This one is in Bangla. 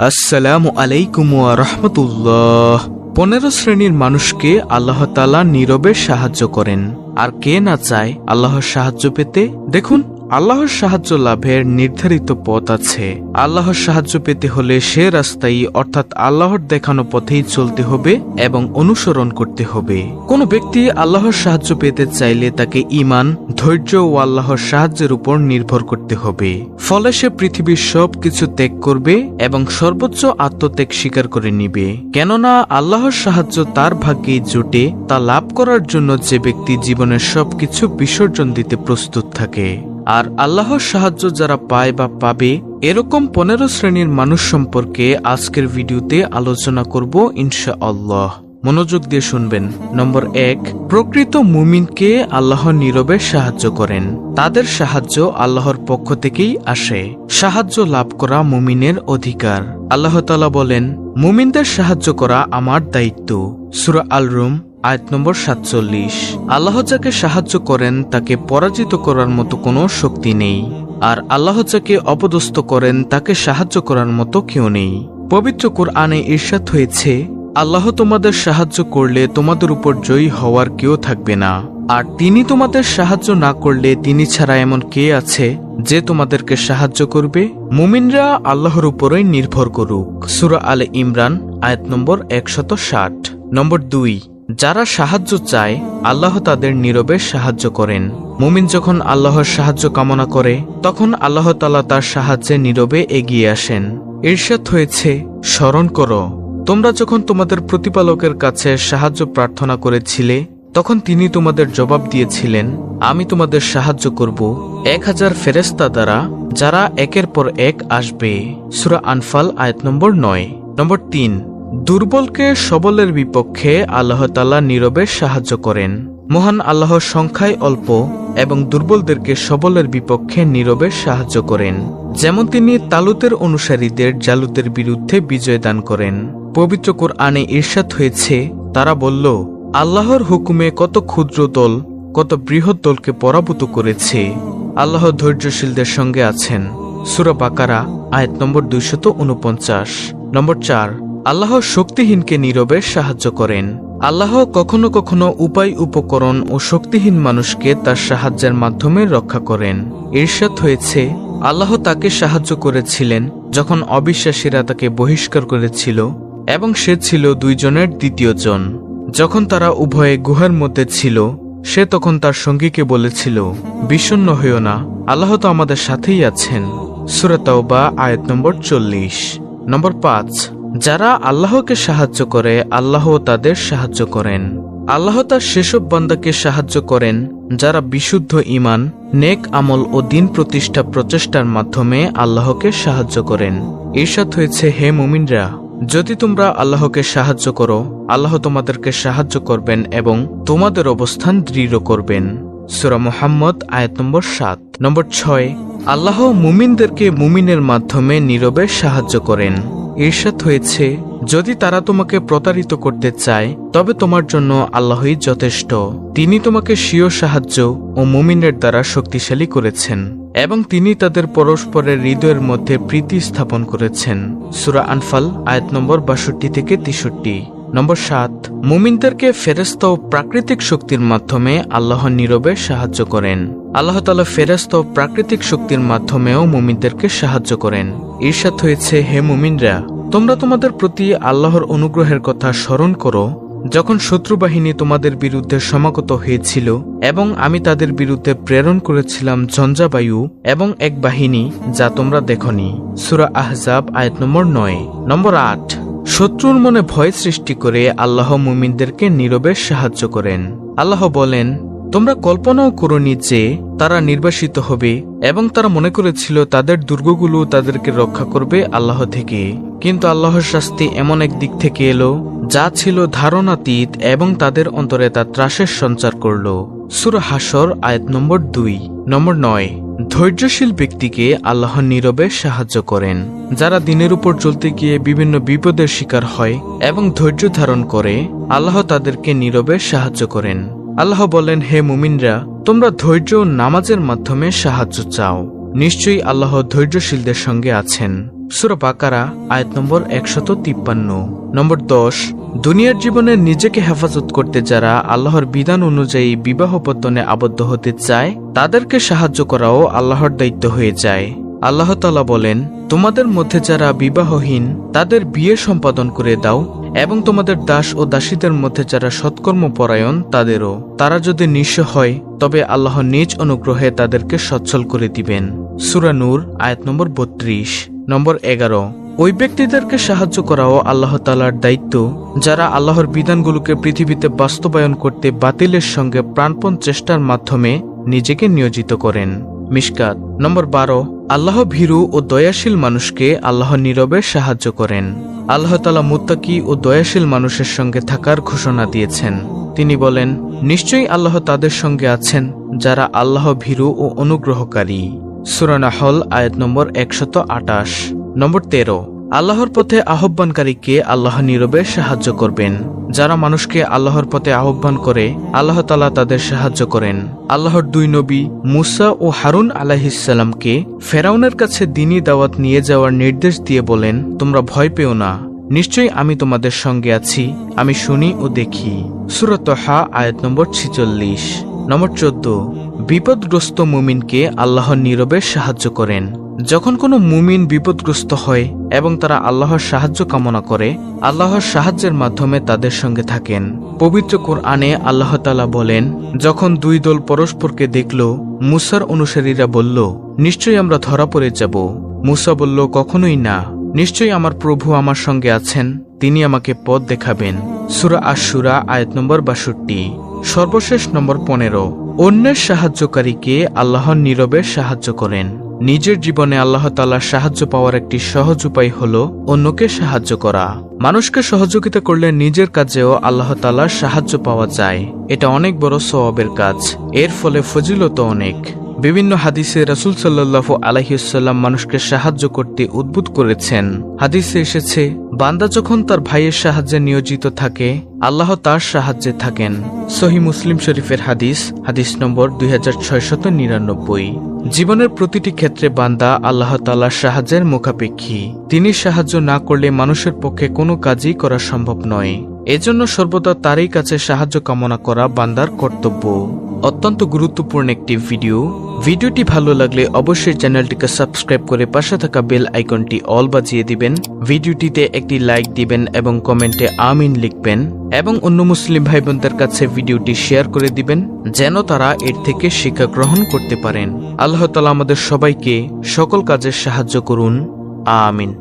আসসালামু আলাইকুম ওয়া রাহমাতুল্লাহ। 15 শ্রেণীর মানুষকে আল্লাহ তাআলা নীরবে সাহায্য করেন। আর কে না চায় আল্লাহর সাহায্য পেতে? দেখুন, আল্লাহর সাহায্য লাভের নির্ধারিত পথ আছে। আল্লাহর সাহায্য পেতে হলে সে রাস্তায় অর্থাৎ আল্লাহর দেখানো পথেই চলতে হবে এবং অনুসরণ করতে হবে। কোনো ব্যক্তি আল্লাহর সাহায্য পেতে চাইলে তাকে ঈমান, ধৈর্য ও আল্লাহর সাহায্যের উপর নির্ভর করতে হবে। ফলে সে পৃথিবীর সব কিছু ত্যাগ করবে এবং সর্বোচ্চ আত্মত্যাগ স্বীকার করে নিবে। কেননা আল্লাহর সাহায্য তার ভাগ্যেই জোটে তা লাভ করার জন্য যে ব্যক্তি জীবনের সবকিছু বিসর্জন দিতে প্রস্তুত থাকে। আর আল্লাহর সাহায্য যারা পায় বা পাবে এরকম 15 শ্রেণীর মানুষ সম্পর্কে আজকের ভিডিওতে আলোচনা করব ইনশাআল্লাহ। মনোযোগ দিয়ে শুনবেন। নম্বর 1, প্রকৃত মুমিনকে আল্লাহ নীরবে সাহায্য করেন। তাদের সাহায্য আল্লাহর পক্ষ থেকেই আসে। সাহায্য লাভ করা মুমিনের অধিকার। আল্লাহ তাআলা বলেন, মুমিনদের সাহায্য করা আমার দায়িত্ব। সূরা আল রুম আয়াত নম্বর 47। আল্লাহ যাকে সাহায্য করেন তাকে পরাজিত করার মতো কোনো শক্তি নেই। আর আল্লাহ যাকে অপদস্থ করেন তাকে সাহায্য করার মতো কেউ নেই। পবিত্র কুরআনে ইরশাদ হয়েছে, আল্লাহ তোমাদের সাহায্য করলে তোমাদের উপর জয়ী হওয়ার কেউ থাকবে না। আর তিনি তোমাদের সাহায্য না করলে তিনি ছাড়া এমন কে আছে যে তোমাদেরকে সাহায্য করবে? মুমিনরা আল্লাহর উপরই নির্ভর করুক। সূরা আলে ইমরান আয়াত নম্বর 160। নম্বর 2, যারা সাহায্য চায় আল্লাহ তাদের নীরবে সাহায্য করেন। মুমিন যখন আল্লাহর সাহায্য কামনা করে তখন আল্লাহ তাআলা তার সাহায্যে নীরবে এগিয়ে আসেন। ইরশাদ হয়েছে, স্মরণ করো, তোমরা যখন তোমাদের প্রতিপালকের কাছে সাহায্য প্রার্থনা করেছিলে তখন তিনি তোমাদের জবাব দিয়েছিলেন, আমি তোমাদের সাহায্য করব 1000 ফেরেশতা দ্বারা যারা একের পর এক আসবে। সূরা আনফাল আয়াত নম্বর 9। নম্বর 3, দুর্বলকে সবলের বিপক্ষে আল্লাহ তাআলা নীরবে সাহায্য করেন। মহান আল্লাহর সংখ্যায় অল্প এবং দুর্বলদেরকে সবলের বিপক্ষে নীরবে সাহায্য করেন। যেমন তিনি তালুতের অনুসারীদের জালুতের বিরুদ্ধে বিজয় দান করেন। পবিত্র কুরআনে ইরশাদ হয়েছে, তারা বলল, আল্লাহর হুকুমে কত ক্ষুদ্র দল কত বৃহৎ দলকে পরাভূত করেছে। আল্লাহ ধৈর্যশীলদের সঙ্গে আছেন। সূরা বাকারা আয়াত নম্বর 249। নম্বর 4, আল্লাহ শক্তিহীনকে নীরবে সাহায্য করেন। আল্লাহ কখনো কখনো উপায় উপকরণ ও শক্তিহীন মানুষকে তার সাহায্যের মাধ্যমে রক্ষা করেন। ইরশাদ হয়েছে, আল্লাহ তাকে সাহায্য করেছিলেন যখন অবিশ্বাসীরা তাকে বহিষ্কার করেছিল এবং সে ছিল 2 জনের দ্বিতীয় জন। যখন তারা উভয়ে গুহার মধ্যে ছিল সে তখন তার সঙ্গীকে বলেছিল, বিষণ্ণ হইও না, আল্লাহ তো আমাদের সাথেই আছেন। সূরা তাওবা আয়াত নম্বর 40। নম্বর 5, যারা আল্লাহকে সাহায্য করে আল্লাহ তাদের সাহায্য করেন। আল্লাহ তার সেসব বান্দাকে সাহায্য করেন যারা বিশুদ্ধ ঈমান, নেক আমল ও দিন প্রতিষ্ঠা প্রচেষ্টার মাধ্যমে আল্লাহকে সাহায্য করেন। ইরশাদ হয়েছে, হে মুমিনরা, যদি তোমরা আল্লাহকে সাহায্য করো আল্লাহ তোমাদেরকে সাহায্য করবেন এবং তোমাদের অবস্থান দৃঢ় করবেন। সূরা মুহাম্মদ আয়াত নম্বর 7। নম্বর 6, আল্লাহ মুমিনদেরকে মুমিনের মাধ্যমে নীরবে সাহায্য করেন। ইরশাদ হয়েছে, যদি তারা তোমাকে প্রতারিত করতে চায় তবে তোমার জন্য আল্লাহই যথেষ্ট। তিনি তোমাকে স্বীয় সাহায্য ও মুমিনের দ্বারা শক্তিশালী করেছেন এবং তিনি তাদের পরস্পরের হৃদয়ের মধ্যে প্রীতি স্থাপন করেছেন। সূরা আনফাল আয়াত নম্বর 62 থেকে 63। নম্বর 7, মুমিনদেরকে ফেরেশতা ও প্রাকৃতিক শক্তির মাধ্যমে আল্লাহ নীরবে সাহায্য করেন। আল্লাহ তাআলা ফেরেশতা ও প্রাকৃতিক শক্তির মাধ্যমেও মুমিনদেরকে সাহায্য করেন। ইরশাদ হয়েছে, হে মুমিনরা, তোমরা তোমাদের প্রতি আল্লাহর অনুগ্রহের কথা স্মরণ করো যখন শত্রু বাহিনী তোমাদের বিরুদ্ধে সমাগত হয়েছিল এবং আমি তাদের বিরুদ্ধে প্রেরণ করেছিলাম ঝঞ্ঝাবায়ু এবং এক বাহিনী যা তোমরা দেখনি। সূরা আহজাব আয়াত নম্বর 9। নম্বর 8, শত্রুর মনে ভয় সৃষ্টি করে আল্লাহ মুমিনদেরকে নীরবে সাহায্য করেন। আল্লাহ বলেন, তোমরা কল্পনাও করোনি যে তারা নির্বাসিত হবে এবং তারা মনে করেছিল তাদের দুর্গগুলো তাদেরকে রক্ষা করবে আল্লাহ থেকে। কিন্তু আল্লাহর শাস্তি এমন এক দিক থেকে এলো যা ছিল ধারণাতীত এবং তাদের অন্তরে তা ত্রাসের সঞ্চার করল। সূরা হাশর আয়াত নম্বর 2। নম্বর 9, ধৈর্যশীল ব্যক্তিকে আল্লাহ নীরবে সাহায্য করেন। যারা দিনের উপর চলতে গিয়ে বিভিন্ন বিপদের শিকার হয় এবং ধৈর্য ধারণ করে আল্লাহ তাদেরকে নীরবে সাহায্য করেন। আল্লাহ বলেন, হে মুমিনরা, তোমরা ধৈর্য ও নামাজের মাধ্যমে সাহায্য চাও। নিশ্চয়ই আল্লাহ ধৈর্যশীলদের সঙ্গে আছেন। সূরা বাকারা আয়াত নম্বর 153। নম্বর 10, দুনিয়ার জীবনে নিজেকে হেফাজত করতে যারা আল্লাহর বিধান অনুযায়ী বিবাহ বন্ধনে আবদ্ধ হতে চায় তাদেরকে সাহায্য করাও আল্লাহর দায়িত্ব হয়ে যায়। আল্লাহ তাআলা বলেন, তোমাদের মধ্যে যারা বিবাহহীন তাদের বিয়ে সম্পাদন করে দাও এবং তোমাদের দাস ও দাসীদের মধ্যে যারা সৎকর্মপরায়ণ তাদেরও। তারা যদি নিঃস্ব হয় তবে আল্লাহ নিজ অনুগ্রহে তাদেরকে সচ্ছল করে দিবেন। সূরা নূর আয়াত নম্বর 32। নম্বর 11, ওই ব্যক্তিদেরকে সাহায্য করাও আল্লাহ তাআলার দায়িত্ব যারা আল্লাহর বিধানগুলোকে পৃথিবীতে বাস্তবায়ন করতে বাতিলের সঙ্গে প্রাণপণ চেষ্টার মাধ্যমে নিজেকে নিয়োজিত করেন। মিশকাত। নম্বর 12, আল্লাহ ভীরু ও দয়াশীল মানুষকে আল্লাহ নীরবে সাহায্য করেন। আল্লাহ তাআলা মুত্তাকি ও দয়াশীল মানুষের সঙ্গে থাকার ঘোষণা দিয়েছেন। তিনি বলেন, নিশ্চয়ই আল্লাহ তাদের সঙ্গে আছেন যারা আল্লাহ ভীরু ও অনুগ্রহকারী। সূরা নাহল আয়াত নম্বর 128। নম্বর 13, আল্লাহর পথে আহ্বানকারীকে আল্লাহ নীরবে সাহায্য করবেন। যারা মানুষকে আল্লাহর পথে আহ্বান করে আল্লাহ তাআলা তাদের সাহায্য করেন। আল্লাহর দুই নবী মুসা ও হারুন আলাইহিসসালামকে ফেরাউনের কাছে দ্বীনি দাওয়াত নিয়ে যাওয়ার নির্দেশ দিয়ে বলেন, তোমরা ভয় পেও না, নিশ্চয়ই আমি তোমাদের সঙ্গে আছি, আমি শুনি ও দেখি। সূরা তাহা আয়াত নম্বর 46। নম্বর 14, বিপদগ্রস্ত মুমিনকে আল্লাহ নীরবে সাহায্য করেন। যখন কোনো মুমিন বিপদগ্রস্ত হয় এবং তারা আল্লাহর সাহায্য কামনা করে আল্লাহর সাহায্যের মাধ্যমে তাদের সঙ্গে থাকেন। পবিত্র কোরআনে আল্লাহ তাআলা বলেন, যখন দুই দল পরস্পরকে দেখল মুসার অনুসারীরা বলল, নিশ্চয়ই আমরা ধরা পড়ে যাব। মুসা বলল, কখনোই না, নিশ্চয়ই আমার প্রভু আমার সঙ্গে আছেন, তিনি আমাকে পথ দেখাবেন। সূরা আশ-শুরা আয়াত নম্বর 62। সর্বশেষ নম্বর 15, অন্যের সাহায্যকারীকে আল্লাহ নীরবে সাহায্য করেন। নিজের জীবনে আল্লাহ তাআলার সাহায্য পাওয়ার একটি সহজ উপায় হল অন্যকে সাহায্য করা। মানুষকে সহযোগিতা করলে নিজের কাজেও আল্লাহ তাআলার সাহায্য পাওয়া যায়। এটা অনেক বড় সওয়াবের কাজ, এর ফলে ফজিলত অনেক। বিভিন্ন হাদিসে রাসূল সাল্লাল্লাহু আলাইহি ওয়াসাল্লাম মানুষকে সাহায্য করতে উদ্বুদ্ধ করেছেন। হাদিসে এসেছে, বান্দা যখন তার ভাইয়ের সাহায্যে নিয়োজিত থাকে আল্লাহ তার সাহায্যে থাকেন। সহিহ মুসলিম শরীফের হাদিস, হাদিস নম্বর 2699। জীবনের প্রতিটি ক্ষেত্রে বান্দা আল্লাহ তাআলার সাহায্যের মুখাপেক্ষী। তিনি সাহায্য না করলে মানুষের পক্ষে কোনো কাজই করা সম্ভব নয়। এজন্য সর্বদা তারই কাছে সাহায্য কামনা করা বান্দার কর্তব্য। অত্যন্ত গুরুত্বপূর্ণ একটি ভিডিওটি ভালো লাগলে অবশ্যই চ্যানেলটিকে সাবস্ক্রাইব করে পাশে থাকা বেল আইকনটি অল বাজিয়ে দিবেন। ভিডিওটিতে একটি লাইক দিবেন এবং কমেন্টে আমিন লিখবেন এবং অন্য মুসলিম ভাই বোনদের কাছে ভিডিওটি শেয়ার করে দিবেন যেন তারা এর থেকে শিক্ষা গ্রহণ করতে পারেন। আল্লাহ তাআলা আমাদের সবাইকে সকল কাজে সাহায্য করুন। আমিন।